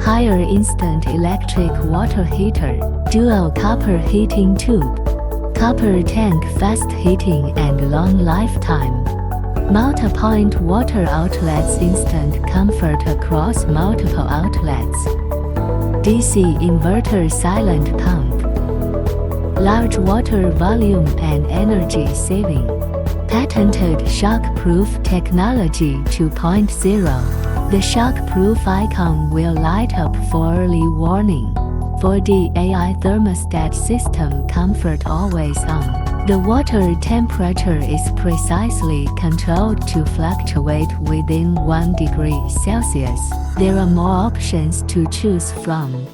Higher instant electric water heater, dual copper heating tube, copper tank, fast heating and long lifetime. Multi-point water outlets, instant comfort across multiple outlets. DC inverter, silent pump. Large water volume and energy saving. Patented shock-proof technology 2.0. The shock-proof icon will light up for early warning. 4D AI thermostat system, comfort always on. The water temperature is precisely controlled to fluctuate within 1 degree Celsius. There are more options to choose from.